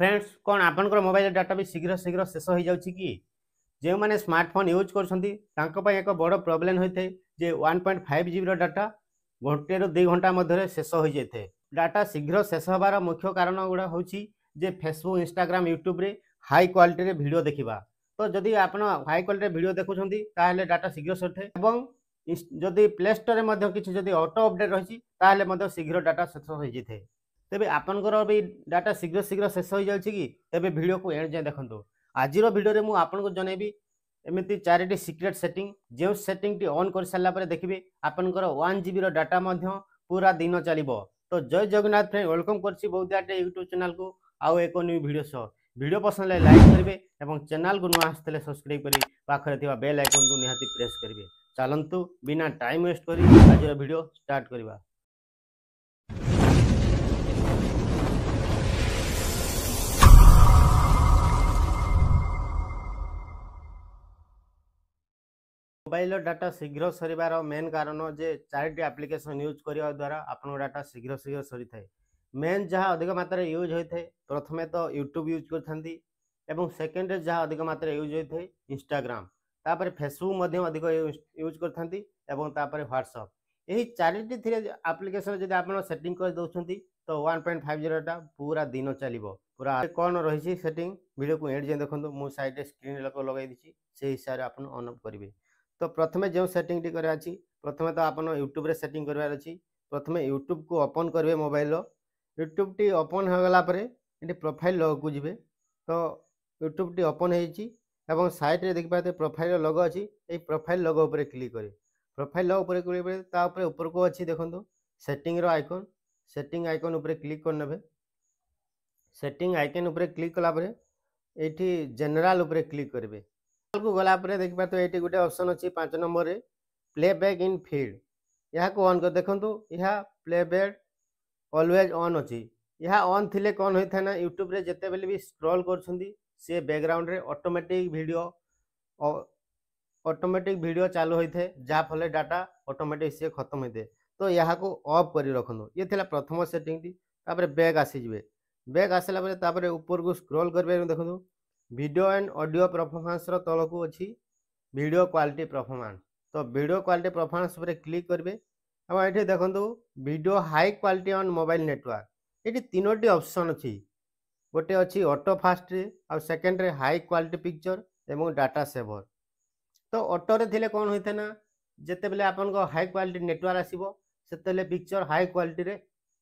Friends कौन आपनकर mobile data भी शीघ्र शीघ्र शेष हो जाउछि कि जो मैंने स्मार्टफोन यूज कर एक बड़ प्रोब्लेम होता है जे 1.5 जीबी डाटा घंटे रू 2 घंटा मध्य शेष हो जाए। डाटा शीघ्र शेष होबार मुख्य कारण गुड़ा हूँ जे फेसबुक इंस्टाग्राम यूट्यूब रे हाई क्वालिटी वीडियो देखा। तो जदि आप हाई क्वालिटी वीडियो देखुंत ताहले डाटा शीघ्र सटे और जदि प्ले स्टोर में किसी ऑटो अपडेट रही शीघ्र डाटा शेष हो जाए। तेबे आपनकर भी डाटा शीघ्र शीघ्र शेष हो जाउछि कि तेबे वीडियो को एंड जाए देखंतु। आजिर वीडियो रे मु आपनको जनेबी एमिति 4टी सीक्रेट सेटिंग जो सेटिंग टी ऑन कर साला परे देखिबे आपनकर 1 जीबी रो डाटा मध्य पूरा दिन चलिबो। तो जय जगन्नाथ फ्रेंड, वेलकम करछि बहुदाटे यूट्यूब चैनल को आउ एको न्यू वीडियो सह। वीडियो पसंद ले लाइक करिवे एवं चैनल को नुआ आस्तले सब्सक्राइब करी पाखरे थिबा बेल आइकन को निहाती प्रेस करिवे। चलंतु बिना टाइम वेस्ट करी आजिर वीडियो स्टार्ट करिवा। मोबाइल डाटा शीघ्र सरिबार मेन कारण जे 4टी एप्लिकेशन यूज करने द्वारा आपन डाटा शीघ्र शीघ्र सरी थाए। मेन जहाँ अधिक मात्रा यूज होता है प्रथमे तो यूट्यूब यूज कर सेकेंड जहाँ अधिक मात्रा यूज होता है इंस्टाग्राम, तापर फेसबुक अधिक यूज कर व्हाट्सअप। यही 4टी थी एप्लिकेशन जब आप सेटिंग कर दौरान तो 1.5 डाटा पूरा दिन चलो पूरा कौन रही सेटिंग वीडियो को एंड जाए देखो। मुझे साइड स्क्रीन लगे दी से हिसाब से आप ऑन ऑफ करेंगे। तो प्रथमे जो सेटिंग टी करार अछि प्रथमे तो आपन यूट्यूब रे सेटिंग करवार अछि। प्रथमे यूट्यूब को ओपन करेंगे मोबाइल यूट्यूब टी ओपन हो गला परे ये प्रोफाइल लोगो को जीवे। तो यूट्यूब टी ओपन होइछि एवं साइड रे देख पाते प्रोफाइल लोगो अछि। ए प्रोफाइल लोगो ऊपर क्लिक करे प्रोफाइल लोगो ऊपर क्लिक करे ता ऊपर को अछि देखंतु सेटिंग रो आइकन। सेटिंग आइकन ऊपर क्लिक कर नेबे। सेटिंग आइकन ऊपर क्लिक कला परे एठी जनरल ऊपर क्लिक करेंगे। को गला परे देखबा तो ये गोटे ऑप्शन अच्छी 5 नंबर रे प्लेबैक इन फीड यहाँ को ऑन कर देखंतु। यहाँ प्लेबैक ऑलवेज ऑन अच्छी यहाँ ऑन थिले कौन होता है ना यूट्यूब रे जेते बेले भी स्क्रॉल करछुंदी से बैकग्राउंड रे ऑटोमेटिक वीडियो चालू होता है जहाँ फल डाटा ऑटोमेटिक से खत्म होते। तो यहाँ को ऑफ कर रखु। ये थिला प्रथम सेटिंग टी तापर बैक आसीजिवे। बैक आसला परे तापर ऊपर को स्क्रॉल करबे देखंतु वीडियो एंड ऑडियो परफॉर्मेंस रो तल को अच्छी वीडियो क्वालिटी परफॉर्मेंस। तो वीडियो क्वालिटी परफॉर्मेंस पर क्लिक करेंगे और ये देखो video high quality on mobile network. ये 3टी ऑप्शन अच्छी गोटे अच्छी ऑटो फास्ट और सेकेंड रे हाई क्वालिटी पिक्चर एवं डाटा सेवर। तो ऑटो रे थिले कौन होता है ना जिते बेले आपन को हाई क्वालिटी नेटवर्क आसीबो सेते पिक्चर हाई क्वालिटी रे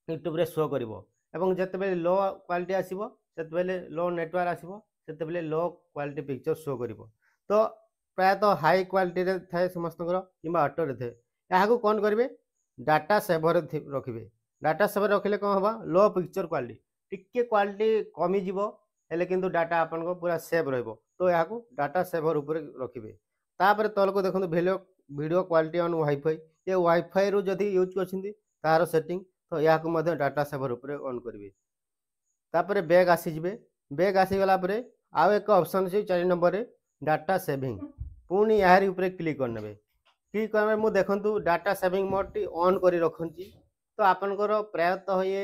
यूट्यूब रे शो करिवो एवं जेते बेले लो क्वालिटी आसीबो सेते बेले लो नेटवर्क आसीबो सेते बेले लो क्वालिटी पिक्चर शो करिवो। तो प्रायतः हाई क्वालिटी रे थाए समस्त कि ऑटो रे थाए यहाँ को कौन करेंगे डाटा सेवर रखिए। डाटा सेवर रखिले कौन होगा लो पिक्चर क्वालिटी टिके क्वालिटी कमी जीवो हेले किंतु डाटा आपन को पूरा सेव रहइबो। तो यहाँ को डाटा सेवर ऊपर रखिए। तापर तल को देखो वीडियो क्वालिटी ऑन वाईफाई ये वाईफाई रु जदि यूज करछिंदी तार सेटिंग तो यहाँ को मध्य डाटा सेवर ऊपर ऑन करेंगे। तापर बैक आसीजिवे। बैक आसीगला परे आउ एक ऑप्शन अछि 4 नंबर रे डाटा सेविंग पुणी यार ऊपर क्लिक करने। क्लिक करने मु देखंतु data saving mode T on करी रखुची। तो आपनकर प्रायतः ये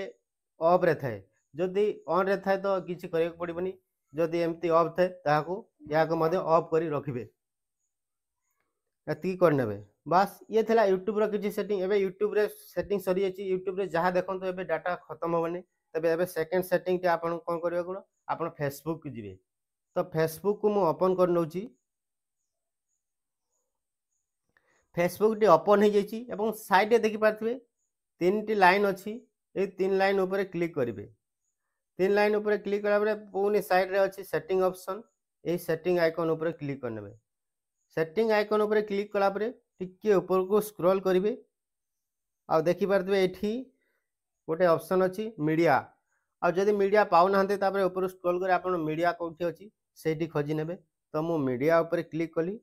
ऑफ रे थाए जदि ऑन रे थाए तो किछि करियो पड़िबनी जदि एमती ऑफ थाए ताको या को मध्य ऑफ करी रखिबे एती करनेबे। बस ये थिला यूट्यूब रो किछि सेटिंग। एबे यूट्यूब रे सेटिंग सरी अछि। यूट्यूब रे जहाँ देखंतु एबे डाटा खत्म होबनी। तबे एबे सेकंड सेटिंग टी आपन कोन करियो गुण आपन फेसबुक को जिवे। तो फेसबुक को मु ओपन कर नउची। फेसबुक टी ओपन हो जाइए एवं साइड देखि पार्थिबे 3टी लाइन अच्छी। ये 3 लाइन ऊपर क्लिक करेंगे। 3 लाइन ऊपर क्लिक करा पुणी साइड रे अच्छी सेटिंग ऑप्शन ये सेटिंग आइकन ऊपर क्लिक करने। सेटिंग आइकन ऊपर क्लिक कला परे टिके ऊपर को स्क्रॉल करेंगे आ देखि पार्थिबे एठी गोटे ऑप्शन अच्छी मीडिया आ जदि मीडिया पाउ नाहंते तापर ऊपर स्क्रॉल कर आपन मीडिया कोठी अच्छी सेठी खोजी नेबे। तो मु मीडिया ऊपर क्लिक कली।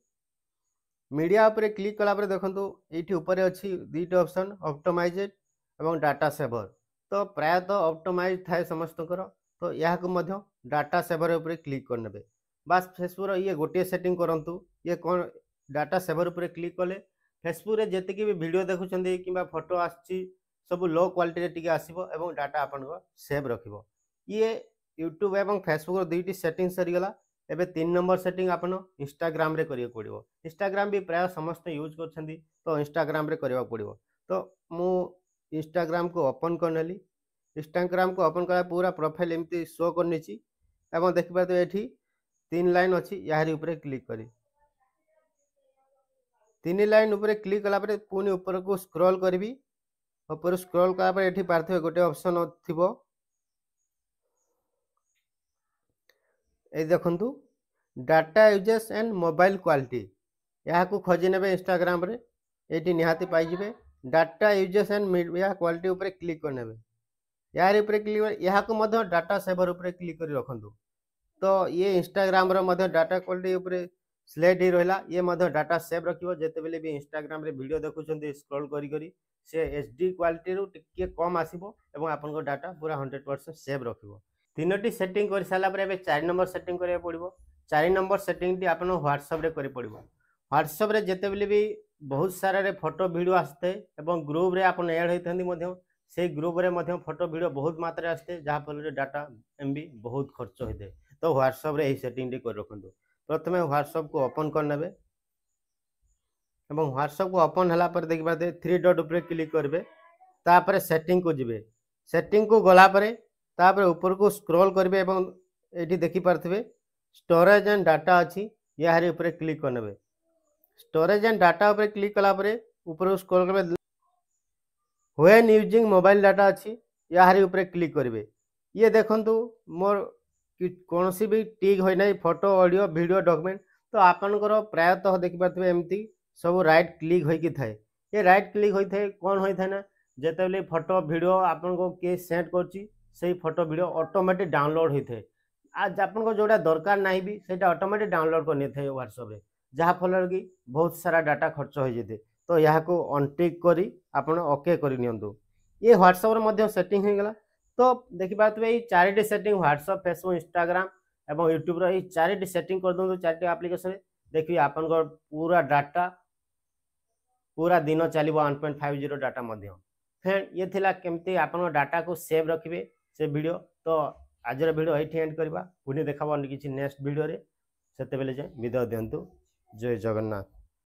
मीडिया ऊपर क्लिक कला परे देखंतु एठी ऊपर अच्छी 2टी ऑप्शन ऑप्टिमाइजेड एवं डाटा सेवर। तो प्रायतः ऑप्टिमाइज थाए समस्तकर तो यहाँ को मध्य डाटा सेवर ऊपर क्लिक करने। बस फेसबुक ये गोटे सेटिंग करंतु। ये कौन डाटा सेवर ऊपर क्लिक कले फेसबुक रे जेतिकी भी वीडियो देखुचंदी किबा फोटो आछि सब लो क्वालिटी रे टिके आसीबो एवं डाटा आपन को सेव रखिबो। ये यूट्यूब एवं फेसबुक दुईटी सेटिंग सरीगला। एबे 3 नंबर सेटिंग आपन इंस्टाग्राम रे करियो पड़िबो। इंस्टाग्राम भी प्राय समस्त यूज करछंदी तो इंस्टाग्राम रे करियो पड़िबो। तो मु इंस्टाग्राम को ओपन करनेली। इंस्टाग्राम को ओपन करा पूरा प्रोफाइल एमती शो करनीची एवं देखि पाते एठी 3 लाइन अछि यारी ऊपर क्लिक करी। 3 लाइन ऊपर क्लिक कला परे पुनी ऊपर को स्क्रॉल करबी। ऊपर स्क्रॉल कला परे एठी पारथे गोटे ऑप्शन थिबो ए देखंतु data usage and mobile quality यहाँ को खोजी नेबे इंस्टाग्राम रे एटी निहाती पाई जिबे। Data usage and media quality ऊपर क्लिक कर नेबे। यार ऊपर क्लिक यहाँ को मध्य डाटा सेवर ऊपर क्लिक करी रखंतु। तो ये इंस्टाग्राम रो मध्य डाटा क्वालिटी ऊपर सिलेक्ट ही रहला। ये मध्य डाटा सेव रखिबो जेते बेले भी इंस्टाग्राम रे वीडियो देखुचंती स्क्रॉल करी करी से एचडी क्वालिटी रो टिके कम आसीबो एवं आपन को डाटा पूरा 100% सेव रखिबो। तीनोटी सेटिंग कर साला पर एबे 4 नंबर सेटिंग करिया पड़िबो। 4 नंबर सेटिंग टी आपन WhatsApp रे करि पड़िबो। WhatsApp रे जेते बेले भी बहुत सारा रे फोटो वीडियो आस्ते एवं ग्रुप रे आपन ऐड होइथंदी मध्य से ग्रुप रे मध्य फोटो वीडियो बहुत मात्रा आस्ते जहा फल रे डाटा एमबी बहुत खर्च होइते। तो WhatsApp रे एही सेटिंग टी कर रखंतु। प्रथमे WhatsApp को ओपन कर नेबे एवं WhatsApp को ओपन हला पर देखि बाते 3 डॉट ऊपर क्लिक करबे। तापर सेटिंग को जिबे। सेटिंग को गला परे तापर ऊपर को स्क्रॉल करबे एवं एठी देखि पारथिबे स्टोरेज एंड डाटा अछि यारी ऊपर क्लिक कर नेबे। स्टोरेज एंड डाटा ऊपर क्लिक कला परे ऊपर को स्क्रॉल करबे। व्हेन यूजिंग मोबाइल डाटा अछि यारी ऊपर क्लिक करबे। ये देखंतु मोर कोनसी भी टिक होय नै फोटो ऑडियो वीडियो डॉक्यूमेंट। तो आपनकर प्रायतः देखि पारथिबे एमती सब राइट क्लिक होई कि थाए। ये राइट क्लिक होई थाए कोन होई थाए ना जेतेबेले फोटो वीडियो आपन को के सेंड करची से फोटो वीडियो ऑटोमेटिक डाउनलोड होई थाए। आज आपन को जोड़ा दरकार नाही भी सेटा ऑटोमेटिक डाउनलोड कर नै थाए WhatsApp रे जहा फल कि बहुत सारा डाटा खर्च हो जेते। तो यहाँ को अनटिक करी आपन ओके करि नियंतु। ये WhatsApp रे मध्य सेटिंग हो गेला। तो देखि पातबे ए चारिटी सेटिंग WhatsApp फेसबुक इंस्टाग्राम एवं यूट्यूब रो ए चारिटी सेटिंग कर दंतु। चारिटी एप्लीकेशन रे देखि आपन को पूरा डाटा पूरा दिन चलिबो 1.50 डाटा मध्य। फ्रेंड ये थिला केमती आपन डाटा को सेव रखिबे से वीडियो। तो आजर वीडियो एठी एंड करबा पुनी देखाबो किछि नेक्स्ट वीडियो रे। सेते बेले जे विदाय दियंतु। जय जगन्नाथ।